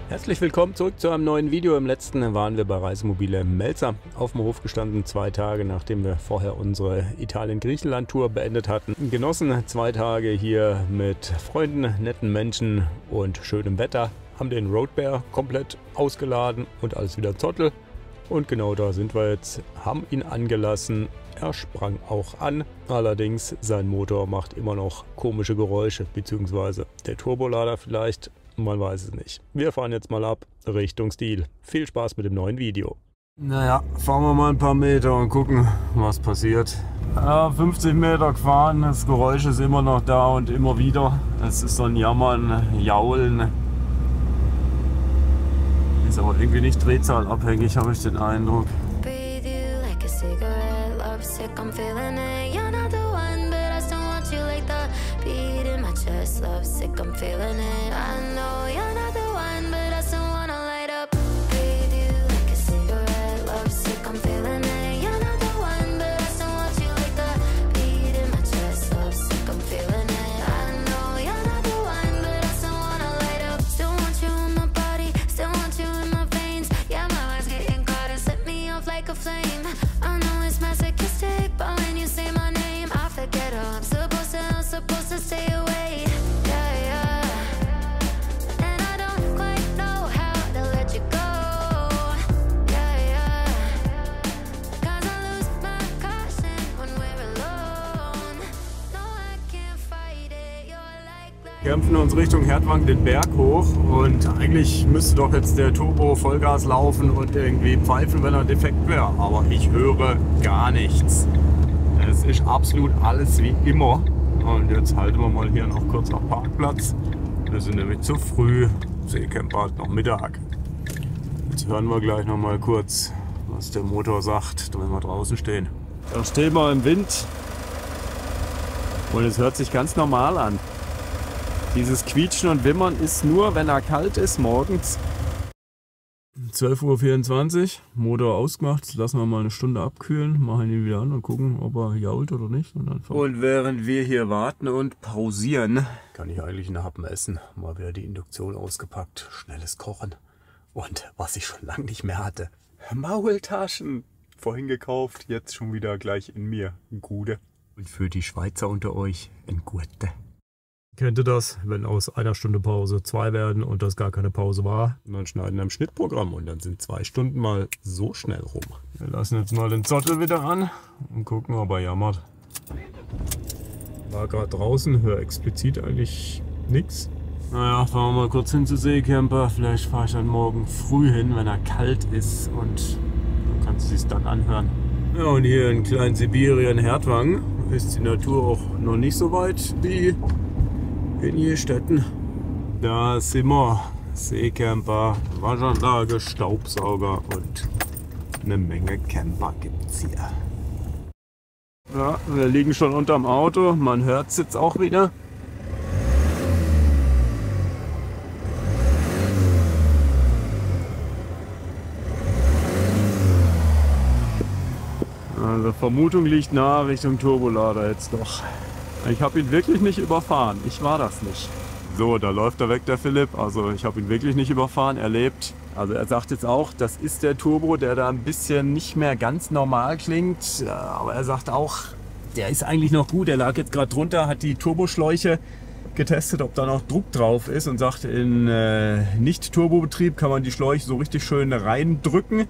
Herzlich willkommen zurück zu einem neuen Video. Im letzten waren wir bei Reisemobile Melzer auf dem Hof gestanden, 2 Tage nachdem wir vorher unsere Italien-Griechenland-Tour beendet hatten. Genossen 2 Tage hier mit Freunden, netten Menschen und schönem Wetter. Haben den Roadbear komplett ausgeladen und alles wieder Zottel. Und genau da sind wir jetzt, haben ihn angelassen. Er sprang auch an, allerdings sein Motor macht immer noch komische Geräusche, beziehungsweise der Turbolader vielleicht. Man weiß es nicht. Wir fahren jetzt mal ab Richtung Stil. Viel Spaß mit dem neuen Video. Naja, fahren wir mal ein paar Meter und gucken, was passiert. Ja, 50 Meter gefahren, das Geräusch ist immer noch da und immer wieder. Es ist so ein Jammern, Jaulen. Ist aber irgendwie nicht drehzahlabhängig, habe ich den Eindruck. Love sick, I'm feeling it. I know you're not the one, but I still wanna light up. Breathe you like a cigarette. Love sick, I'm feeling it. You're not the one, but I still want you like the beat in my chest. Love sick, I'm feeling it. I know you're not the one, but I still wanna light up. Still want you in my body, still want you in my veins. Yeah, my mind's getting caught and set me off like a flame. I know it's masochistic, but when you say my name, I forget how I'm supposed to stay away. Kämpfen uns Richtung Hertwang den Berg hoch und eigentlich müsste doch jetzt der Turbo Vollgas laufen und irgendwie pfeifen, wenn er defekt wäre. Aber ich höre gar nichts. Es ist absolut alles wie immer. Und jetzt halten wir mal hier noch kurz auf Parkplatz. Wir sind nämlich zu früh. Seecamper hat noch Mittag. Jetzt hören wir gleich noch mal kurz, was der Motor sagt, wenn wir draußen stehen. Da stehen wir im Wind und es hört sich ganz normal an. Dieses Quietschen und Wimmern ist nur, wenn er kalt ist morgens. 12:24 Uhr, Motor ausgemacht. Jetzt lassen wir mal eine Stunde abkühlen, machen ihn wieder an und gucken, ob er jault oder nicht. Und während wir hier warten und pausieren, kann ich eigentlich einen Happen essen. Mal wieder die Induktion ausgepackt, schnelles Kochen. Und was ich schon lange nicht mehr hatte, Maultaschen. Vorhin gekauft, jetzt schon wieder gleich in mir. Ein Gute. Und für die Schweizer unter euch, ein Gute. Kennt ihr das, wenn aus einer Stunde Pause 2 werden und das gar keine Pause war? Und dann schneiden wir im Schnittprogramm und dann sind 2 Stunden mal so schnell rum. Wir lassen jetzt mal den Zottel wieder an und gucken, ob er jammert. War gerade draußen, höre explizit eigentlich nichts. Naja, fahren wir mal kurz hin zu Seecamper. Vielleicht fahre ich dann morgen früh hin, wenn er kalt ist und dann kannst du es dann anhören. Ja, und hier in Klein-Sibirien, Hertwang, ist die Natur auch noch nicht so weit wie in Jestätten. Da sind wir. Seecamper, Waschanlage, Staubsauger und eine Menge Camper gibt's hier. Ja, wir liegen schon unterm Auto. Man hört es jetzt auch wieder. Also Vermutung liegt nahe Richtung Turbolader jetzt doch. Ich habe ihn wirklich nicht überfahren. Ich war das nicht. So, da läuft er weg, der Philipp. Also ich habe ihn wirklich nicht überfahren. Er lebt. Also er sagt jetzt auch, das ist der Turbo, der da ein bisschen nicht mehr ganz normal klingt. Aber er sagt auch, der ist eigentlich noch gut. Er lag jetzt gerade drunter, hat die Turboschläuche getestet, ob da noch Druck drauf ist und sagt, in Nicht-Turbo-Betrieb kann man die Schläuche so richtig schön reindrücken.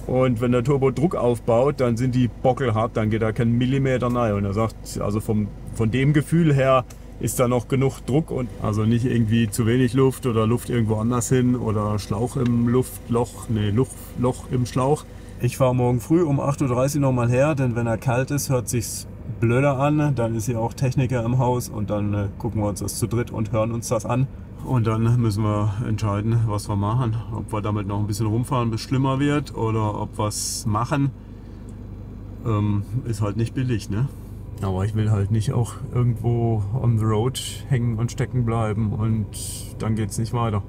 Und wenn der Turbo Druck aufbaut, dann sind die bockelhart, dann geht da kein Millimeter rein. Und er sagt, also von dem Gefühl her ist da noch genug Druck und also nicht irgendwie zu wenig Luft oder Luft irgendwo anders hin oder Schlauch im Luftloch, nee, Loch im Schlauch. Ich fahre morgen früh um 8:30 Uhr nochmal her, denn wenn er kalt ist, hört sich's blöder an. Dann ist hier auch Techniker im Haus und dann gucken wir uns das zu dritt und hören uns das an. Und dann müssen wir entscheiden, was wir machen. Ob wir damit noch ein bisschen rumfahren, bis es schlimmer wird, oder ob wir es machen. Ist halt nicht billig, ne? Aber ich will halt nicht auch irgendwo on the road hängen und stecken bleiben und dann geht's nicht weiter.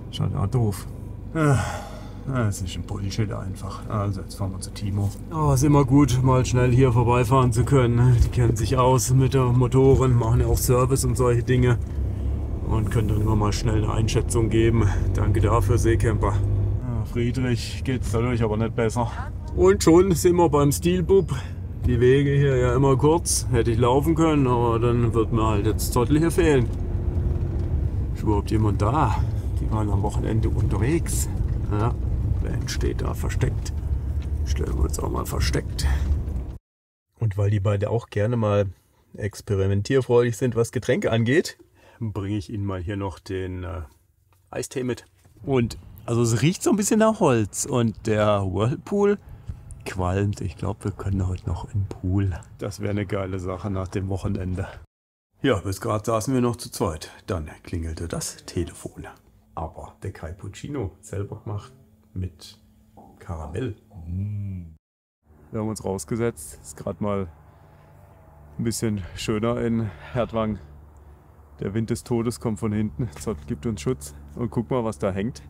Ist halt auch doof. Das ist ein Bullshit einfach. Also jetzt fahren wir zu Timo. Aber ist immer gut, mal schnell hier vorbeifahren zu können. Die kennen sich aus mit den Motoren, machen ja auch Service und solche Dinge. und könnt dann immer mal schnell eine Einschätzung geben. Danke dafür, Seecamper. Ja, Friedrich geht's dadurch aber nicht besser. Und schon sind wir beim Stilbub. Die Wege hier ja immer kurz. Hätte ich laufen können, aber dann wird mir halt jetzt Zottel hier fehlen. Ist überhaupt jemand da? Die waren am Wochenende unterwegs. Ja, wer steht da versteckt? Stellen wir uns auch mal versteckt. Und weil die beiden auch gerne mal experimentierfreudig sind, was Getränke angeht, bringe ich Ihnen mal hier noch den Eistee mit. Und also es riecht so ein bisschen nach Holz und der Whirlpool qualmt. Ich glaube, wir können heute noch in den Pool. Das wäre eine geile Sache nach dem Wochenende. Ja, bis gerade saßen wir noch zu zweit. Dann klingelte das Telefon. Aber der Cappuccino selber gemacht mit Karamell. Wir haben uns rausgesetzt. Ist gerade mal ein bisschen schöner in Hertwang. Der Wind des Todes kommt von hinten. Zott gibt uns Schutz. Und guck mal, was da hängt.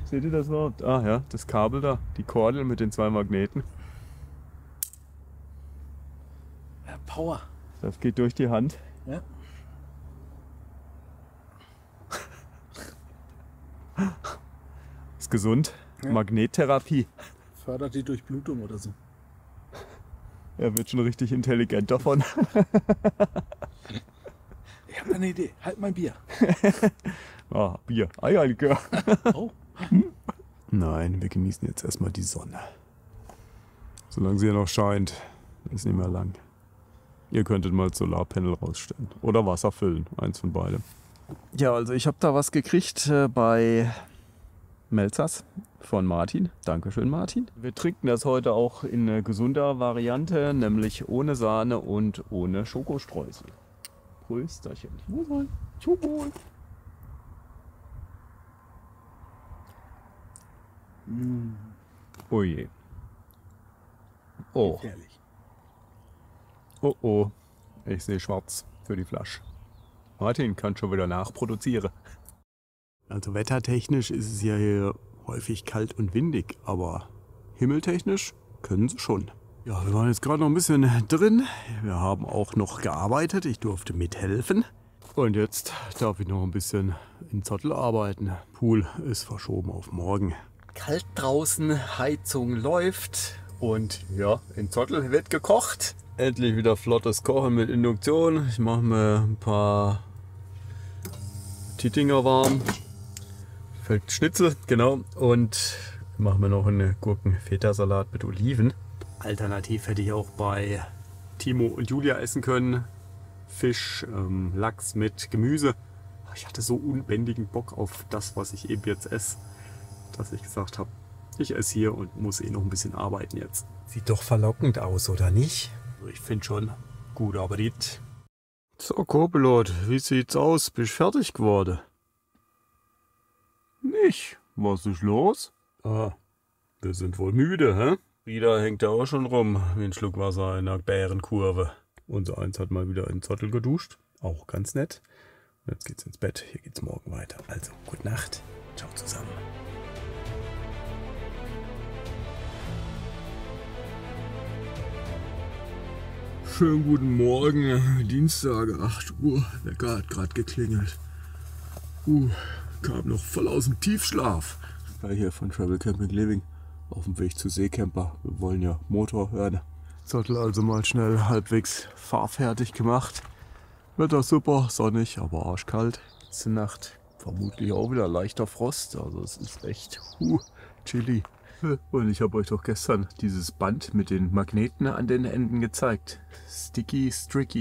Seht ihr das noch? Ah ja, das Kabel da. Die Kordel mit den 2 Magneten. Ja, Power. Das geht durch die Hand. Ja. Ist gesund. Ja. Magnettherapie. Fördert die Durchblutung oder so. Er wird schon richtig intelligent davon. Ich habe eine Idee. Halt mein Bier. Ah, Bier. Eierlikör. Oh. Nein, wir genießen jetzt erstmal die Sonne. Solange sie ja noch scheint, ist nicht mehr lang. Ihr könntet mal Solarpanel rausstellen. Oder Wasser füllen. Eins von beidem. Ja, also ich habe da was gekriegt bei Melzers von Martin. Dankeschön, Martin. Wir trinken das heute auch in gesunder Variante, nämlich ohne Sahne und ohne Schokostreusel. Prösterchen. Wohl. Wohl. Oh je. Oh. Gefährlich. Oh oh. Ich sehe schwarz für die Flasche. Martin kann schon wieder nachproduzieren. Also wettertechnisch ist es ja hier häufig kalt und windig, aber himmeltechnisch können sie schon. Ja, wir waren jetzt gerade noch ein bisschen drin. Wir haben auch noch gearbeitet. Ich durfte mithelfen. Und jetzt darf ich noch ein bisschen in Zottel arbeiten. Pool ist verschoben auf morgen. Kalt draußen, Heizung läuft und ja, in Zottel wird gekocht. Endlich wieder flottes Kochen mit Induktion. Ich mache mir ein paar Titinger warm. Schnitzel, genau. Und machen wir noch einen Gurken-Feta-Salat mit Oliven. Alternativ hätte ich auch bei Timo und Julia essen können. Fisch, Lachs mit Gemüse. Ich hatte so unbändigen Bock auf das, was ich eben jetzt esse, dass ich gesagt habe, ich esse hier und muss eh noch ein bisschen arbeiten jetzt. Sieht doch verlockend aus, oder nicht? Ich finde schon. Gut Appetit. So, Co-Pilot, wie sieht's aus? Bist du fertig geworden? Nicht. Was ist los? Ah, wir sind wohl müde, hä? Wieder hängt er auch schon rum, wie ein Schluck Wasser in einer Bärenkurve. Unser Eins hat mal wieder in Zottel geduscht. Auch ganz nett. Und jetzt geht's ins Bett. Hier geht's morgen weiter. Also, gute Nacht. Ciao zusammen. Schönen guten Morgen. Dienstag, 8 Uhr. Wecker hat gerade geklingelt. Kam noch voll aus dem Tiefschlaf. War hier von Travel Camping Living auf dem Weg zu Seecamper. Wir wollen ja Motor hören. Zottel also mal schnell halbwegs fahrfertig gemacht. Wetter super, sonnig, aber arschkalt. Letzte Nacht vermutlich auch wieder leichter Frost. Also es ist echt chilly. Und ich habe euch doch gestern dieses Band mit den Magneten an den Enden gezeigt. Sticky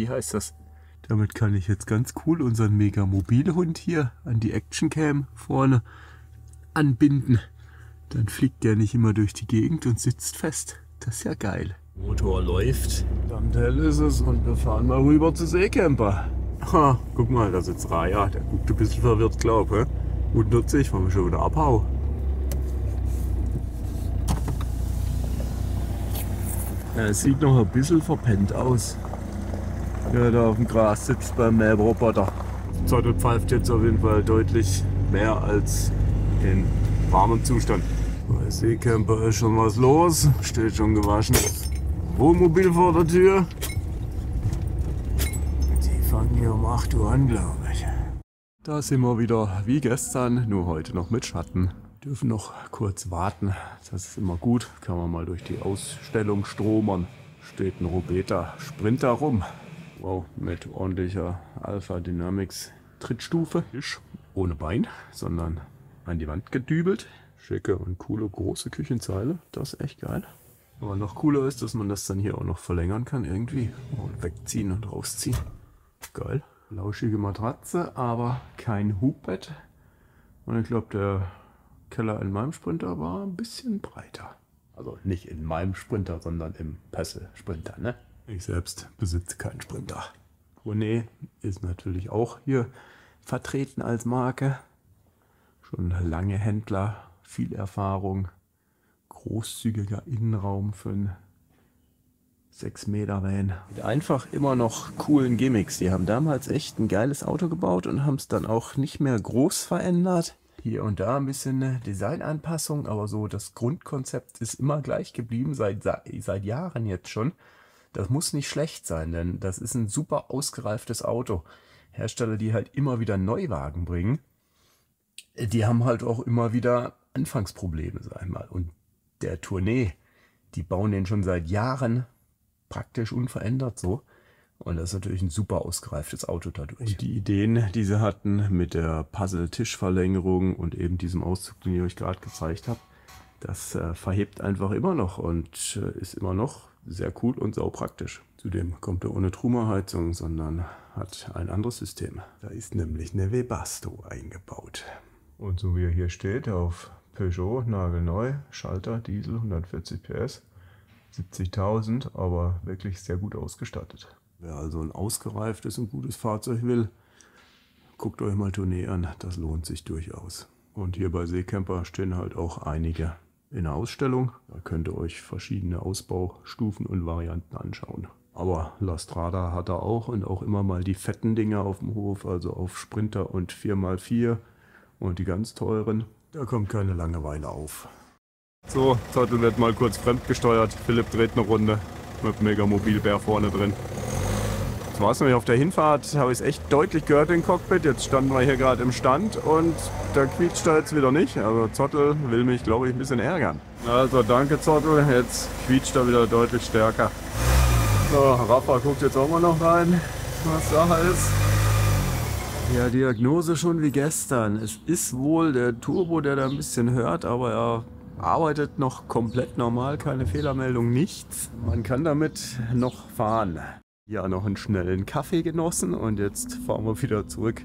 heißt das. Damit kann ich jetzt ganz cool unseren Mega-Mobilhund hier an die Actioncam vorne anbinden. Dann fliegt der nicht immer durch die Gegend und sitzt fest. Das ist ja geil. Motor läuft. Verdammt hell ist es und wir fahren mal rüber zu Seecamper. Ha, guck mal, da sitzt Raya. Der guckt ein bisschen verwirrt, glaube ich. Wundert sich, warum ich schon wieder abhau. Er sieht noch ein bisschen verpennt aus. Ja, da auf dem Gras sitzt beim Mähroboter. Zottel pfeift jetzt auf jeden Fall deutlich mehr als in warmem Zustand. Bei Seecamper ist schon was los, steht schon gewaschen. Wohnmobil vor der Tür. Die fangen hier um 8 Uhr an, glaube ich. Da sind wir wieder wie gestern, nur heute noch mit Schatten. Dürfen noch kurz warten, das ist immer gut. Kann man mal durch die Ausstellung stromern. Steht ein Robeta Sprinter rum. Wow, mit ordentlicher Alpha Dynamics Trittstufe. Ohne Bein, sondern an die Wand gedübelt. Schicke und coole große Küchenzeile, das ist echt geil. Aber noch cooler ist, dass man das dann hier auch noch verlängern kann irgendwie. Und wegziehen und rausziehen. Geil. Lauschige Matratze, aber kein Hubbett. Und ich glaube, der Keller in meinem Sprinter war ein bisschen breiter. Also nicht in meinem Sprinter, sondern im Pessel-Sprinter, ne? Ich selbst besitze keinen Sprinter. Tournee ist natürlich auch hier vertreten als Marke. Schon lange Händler, viel Erfahrung. Großzügiger Innenraum für einen 6 Meter Van. Mit einfach immer noch coolen Gimmicks. Die haben damals echt ein geiles Auto gebaut und haben es dann auch nicht mehr groß verändert. Hier und da ein bisschen eine Designanpassung, aber so das Grundkonzept ist immer gleich geblieben, seit Jahren jetzt schon. Das muss nicht schlecht sein, denn das ist ein super ausgereiftes Auto. Hersteller, die halt immer wieder Neuwagen bringen, die haben halt auch immer wieder Anfangsprobleme, sag ich mal. Und der Tournee, die bauen den schon seit Jahren praktisch unverändert so. Und das ist natürlich ein super ausgereiftes Auto dadurch. Und die Ideen, die sie hatten mit der Puzzle-Tischverlängerung und eben diesem Auszug, den ich euch gerade gezeigt habe, das verhebt einfach immer noch und ist immer noch sehr cool und saupraktisch. Zudem kommt er ohne Truma-Heizung, sondern hat ein anderes System. Da ist nämlich eine Webasto eingebaut. Und so wie er hier steht, auf Peugeot, nagelneu, Schalter, Diesel, 140 PS. 70.000, aber wirklich sehr gut ausgestattet. Wer also ein ausgereiftes und gutes Fahrzeug will, guckt euch mal Tournee an, das lohnt sich durchaus. Und hier bei Seecamper stehen halt auch einige in der Ausstellung. Da könnt ihr euch verschiedene Ausbaustufen und Varianten anschauen. Aber Lastrada hat er auch und auch immer mal die fetten Dinger auf dem Hof, also auf Sprinter und 4x4 und die ganz teuren. Da kommt keine Langeweile auf. So, Zottel wird mal kurz fremdgesteuert. Philipp dreht eine Runde mit Megamobil-Bär vorne drin. Das war's nämlich auf der Hinfahrt. Habe ich es echt deutlich gehört im Cockpit. Jetzt standen wir hier gerade im Stand und da quietscht er jetzt wieder nicht. Also Zottel will mich, glaube ich, ein bisschen ärgern. Also danke Zottel, jetzt quietscht er wieder deutlich stärker. So, Rafa guckt jetzt auch mal noch rein, was Sache ist. Ja, Diagnose schon wie gestern. Es ist wohl der Turbo, der da ein bisschen hört, aber er arbeitet noch komplett normal, keine Fehlermeldung, nichts. Man kann damit noch fahren. Ja, noch einen schnellen Kaffee genossen und jetzt fahren wir wieder zurück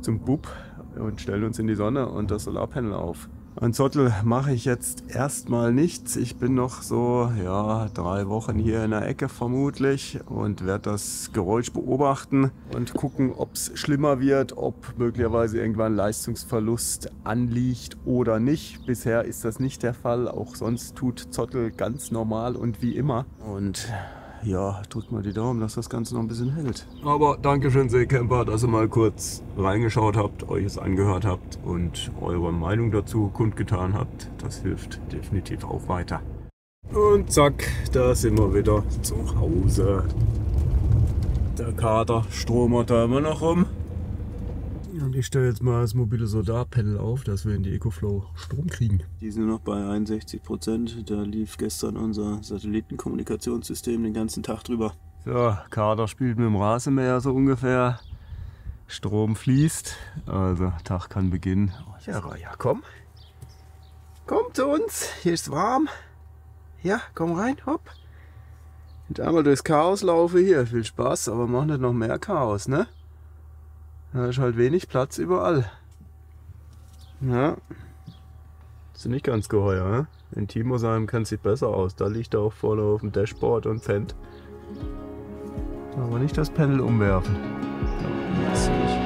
zum Bub und stellen uns in die Sonne und das Solarpanel auf. An Zottel mache ich jetzt erstmal nichts. Ich bin noch so, ja, 3 Wochen hier in der Ecke vermutlich und werde das Geräusch beobachten und gucken, ob es schlimmer wird, ob möglicherweise irgendwann Leistungsverlust anliegt oder nicht. Bisher ist das nicht der Fall. Auch sonst tut Zottel ganz normal und wie immer. Und ja, drückt mal die Daumen, dass das Ganze noch ein bisschen hält. Aber Dankeschön, Seecamper, dass ihr mal kurz reingeschaut habt, euch es angehört habt und eure Meinung dazu kundgetan habt. Das hilft definitiv auch weiter. Und zack, da sind wir wieder zu Hause. Der Kater stromert da immer noch rum. Und ich stelle jetzt mal das mobile Solarpanel auf, dass wir in die EcoFlow Strom kriegen. Die sind noch bei 61%. Da lief gestern unser Satellitenkommunikationssystem den ganzen Tag drüber. So, Kader spielt mit dem Rasenmäher so ungefähr. Strom fließt. Also, Tag kann beginnen. Ja, Raja, komm. Komm zu uns. Hier ist warm. Ja, komm rein, hopp. Und einmal durchs Chaos laufe hier. Viel Spaß, aber mach nicht noch mehr Chaos, ne? Da ist halt wenig Platz überall. Ja. Ist nicht ganz geheuer, ne? In Timo-Heim kann es sieht besser aus. Da liegt er auch vorne auf dem Dashboard und pennt. Aber nicht das Panel umwerfen. Ja, das sehe ich.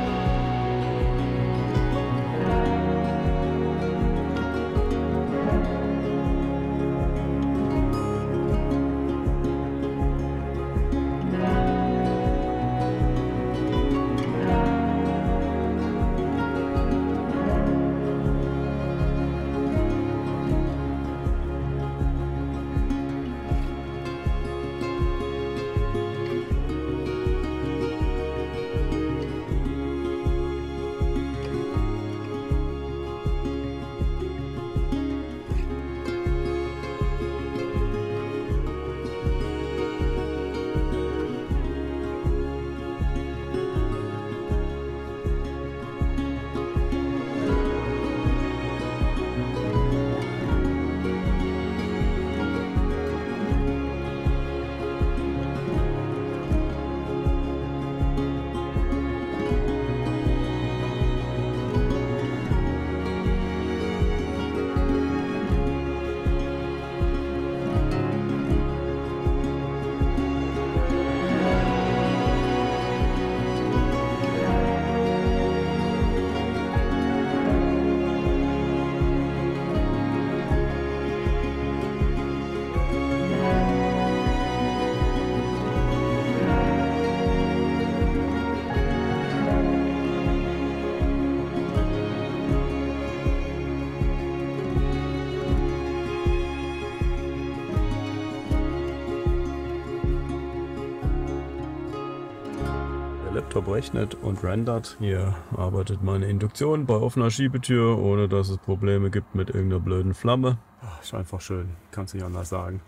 Laptop rechnet und rendert. Hier arbeitet meine Induktion bei offener Schiebetür, ohne dass es Probleme gibt mit irgendeiner blöden Flamme. Ist einfach schön, kannst nicht anders sagen.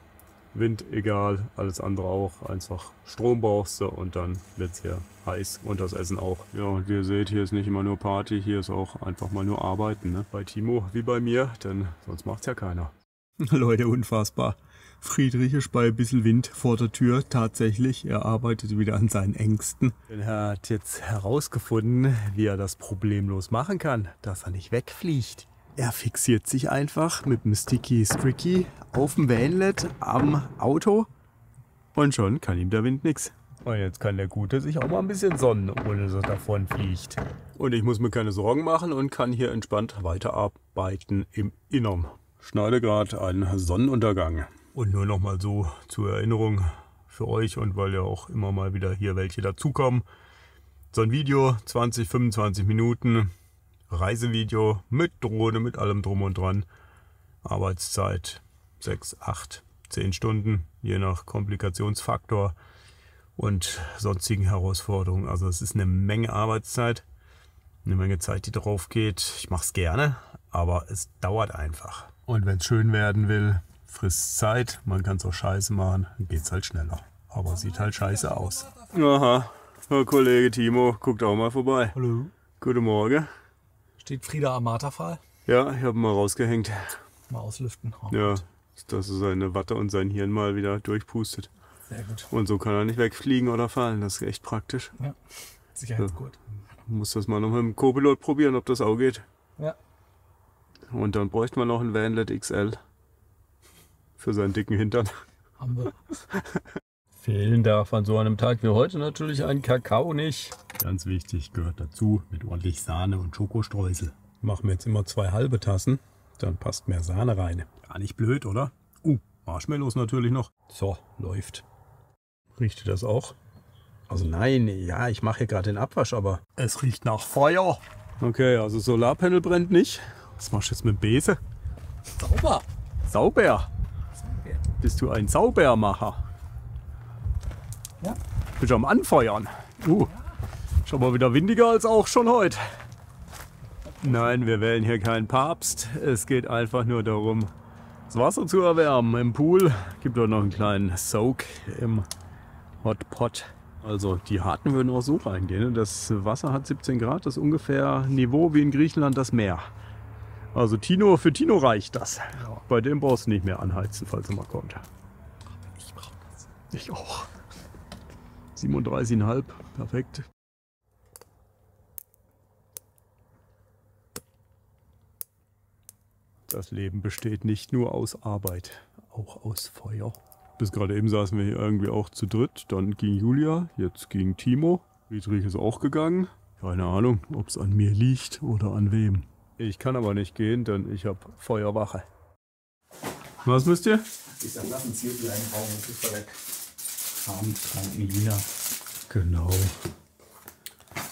Wind egal, alles andere auch. Einfach Strom brauchst du und dann wird es hier heiß und das Essen auch. Ja, und wie ihr seht, hier ist nicht immer nur Party, hier ist auch einfach mal nur Arbeiten. Ne? Bei Timo wie bei mir, denn sonst macht's ja keiner. Leute, unfassbar. Friedrich ist bei ein bisschen Wind vor der Tür. Tatsächlich, er arbeitet wieder an seinen Ängsten. Er hat jetzt herausgefunden, wie er das problemlos machen kann, dass er nicht wegfliegt. Er fixiert sich einfach mit dem Sticky auf dem Vanlet am Auto und schon kann ihm der Wind nichts. Und jetzt kann der Gute sich auch mal ein bisschen sonnen, ohne dass er davon fliegt. Und ich muss mir keine Sorgen machen und kann hier entspannt weiterarbeiten im Innern. Schneide gerade einen Sonnenuntergang. Und nur noch mal so zur Erinnerung für euch und weil ja auch immer mal wieder hier welche dazukommen. So ein Video, 20, 25 Minuten. Reisevideo mit Drohne, mit allem drum und dran. Arbeitszeit 6, 8, 10 Stunden, je nach Komplikationsfaktor und sonstigen Herausforderungen. Also es ist eine Menge Arbeitszeit, eine Menge Zeit, die drauf geht. Ich mache es gerne, aber es dauert einfach. Und wenn es schön werden will, frisst Zeit. Man kann es auch scheiße machen, dann geht es halt schneller. Aber sieht halt scheiße aus. Aha, Herr Kollege Timo, guckt auch mal vorbei. Hallo. Guten Morgen. Steht Frieda am Marterpfahl? Ja, ich habe ihn mal rausgehängt. Mal auslüften. Oh, ja, Gott. dass er seine Watte und sein Hirn mal wieder durchpustet. Sehr gut. Und so kann er nicht wegfliegen oder fallen. Das ist echt praktisch. Ja, Sicherheitsgurt. Muss das mal noch mit dem Co-Pilot probieren, ob das auch geht. Ja. Und dann bräuchte man noch ein Vanlet XL für seinen dicken Hintern. Haben wir. Fehlen darf an so einem Tag wie heute natürlich ein Kakao nicht. Ganz wichtig, gehört dazu mit ordentlich Sahne und Schokostreusel. Machen wir jetzt immer 2 halbe Tassen, dann passt mehr Sahne rein. Gar nicht blöd, oder? Marshmallows natürlich noch. So, läuft. Riecht ihr das auch? Also nein, ja, ich mache hier gerade den Abwasch, aber es riecht nach Feuer. Okay, also Solarpanel brennt nicht. Was machst du jetzt mit dem Besen? Sauber. Sauber. Bist du ein Saubermacher? Ja. Bist du am Anfeuern? Schon mal wieder windiger als auch schon heute. Nein, wir wählen hier keinen Papst. Es geht einfach nur darum, das Wasser zu erwärmen. Im Pool gibt es noch einen kleinen Soak im Hotpot. Also die Harten würden auch so reingehen. Das Wasser hat 17 Grad, das ist ungefähr Niveau wie in Griechenland das Meer. Also für Tino reicht das. Ja. Bei dem brauchst du nicht mehr anheizen, falls er mal kommt. Ich brauche das. Ich auch. 37,5, perfekt. Das Leben besteht nicht nur aus Arbeit, auch aus Feuer. Bis gerade eben saßen wir hier irgendwie auch zu dritt. Dann ging Julia, jetzt ging Timo. Friedrich ist auch gegangen. Keine Ahnung, ob es an mir liegt oder an wem. Ich kann aber nicht gehen, denn ich habe Feuerwache. Was müsst ihr? Ich sag, lass uns hier wieder einbauen und ist weg. Abendkranken Lina. Genau.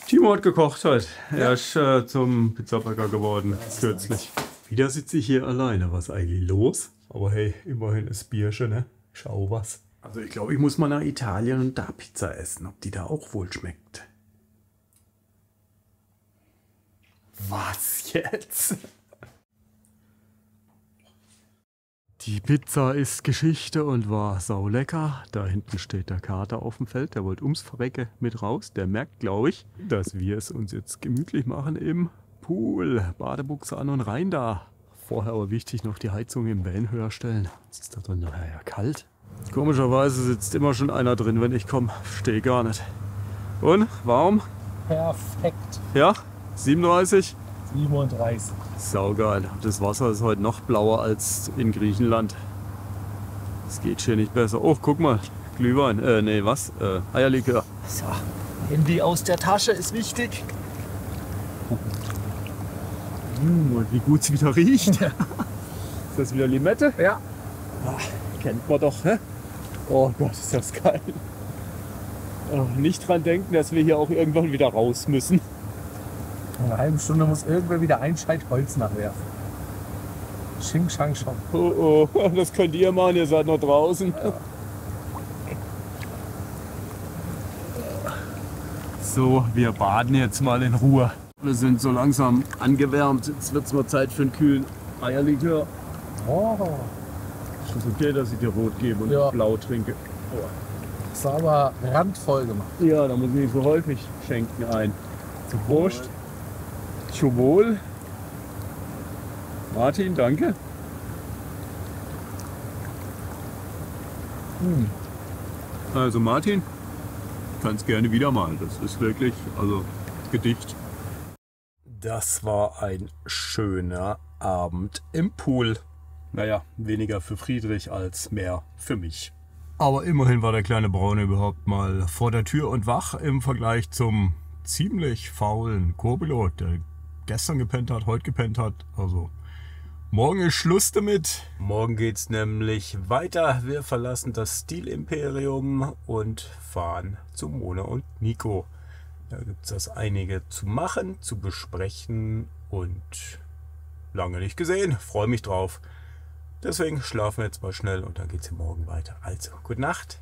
Timo hat gekocht heute. Er ist zum Pizzabäcker geworden, kürzlich. Wieder sitze ich hier alleine. Was ist eigentlich los? Aber hey, immerhin ist Bierchen, ne? Schau was. Also ich glaube, ich muss mal nach Italien und da Pizza essen, ob die da auch wohl schmeckt. Was jetzt? Die Pizza ist Geschichte und war saulecker. Da hinten steht der Kater auf dem Feld. Der wollte ums Verrecke mit raus. Der merkt, glaube ich, dass wir es uns jetzt gemütlich machen im Pool. Badebuchse an und rein da. Vorher aber wichtig noch die Heizung im Van höher stellen. Jetzt ist da drin nachher ja kalt. Komischerweise sitzt immer schon einer drin, wenn ich komme. Verstehe gar nicht. Und? Warm? Perfekt. Ja? 37? 37. Saugeil. Das Wasser ist heute noch blauer als in Griechenland. Das geht hier nicht besser. Oh, guck mal. Glühwein. Nee, was? Eierlikör. So. Handy aus der Tasche ist wichtig. Und wie gut es wieder riecht. Ja. Ist das wieder Limette? Ja. Ach, kennt man doch, hä? Oh Gott, ist das geil. Oh, nicht dran denken, dass wir hier auch irgendwann wieder raus müssen. In einer halben Stunde muss irgendwer wieder ein Scheit Holz nachwerfen. Xing Shang Shong. Oh, oh, das könnt ihr machen, ihr seid noch draußen. Ja. So, wir baden jetzt mal in Ruhe. Wir sind so langsam angewärmt. Jetzt wird es mal Zeit für einen kühlen Eierlikör. Oh. Ist das okay, dass ich dir rot gebe und Ja. blau trinke? Oh. Das ist aber randvoll gemacht. Ja, da muss ich nicht so häufig schenken ein. Zum Prost. Zum Wohl. Martin, danke. Also Martin, kannst gerne wieder mal. Das ist wirklich, also Gedicht. Das war ein schöner Abend im Pool. Naja, weniger für Friedrich als mehr für mich. Aber immerhin war der kleine Braune überhaupt mal vor der Tür und wach im Vergleich zum ziemlich faulen Co-Pilot, der gestern gepennt hat, heute gepennt hat. Also morgen ist Schluss damit. Morgen geht's nämlich weiter. Wir verlassen das Stilimperium und fahren zu Mona und Nico. Da gibt's das einige zu machen, zu besprechen und lange nicht gesehen. Freue mich drauf. Deswegen schlafen wir jetzt mal schnell und dann geht's morgen weiter. Also, gute Nacht.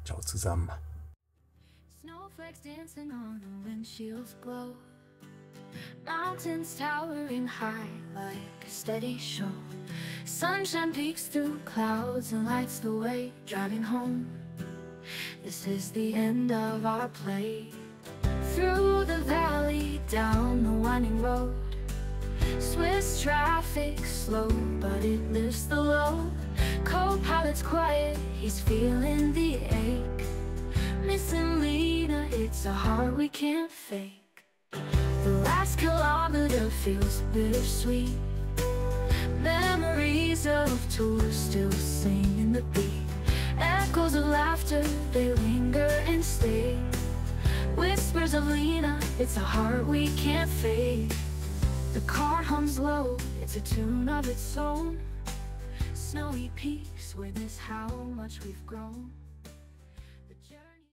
Ciao zusammen. Snowflakes dancing on the windshield's glow. Mountains towering high like a steady show. Sunshine peeks through clouds and lights the way, driving home. This is the end of our play. Through the valley, down the winding road. Swiss traffic slow, but it lifts the load. Co-pilot's quiet, he's feeling the ache. Missing Lena, it's a heart we can't fake. The last kilometer feels bittersweet. Memories of tours still sing in the beat. Echoes of laughter, they linger and stay. Whispers of Lena, it's a heart we can't fake. The car hums low, it's a tune of its own. Snowy peaks, witness how much we've grown.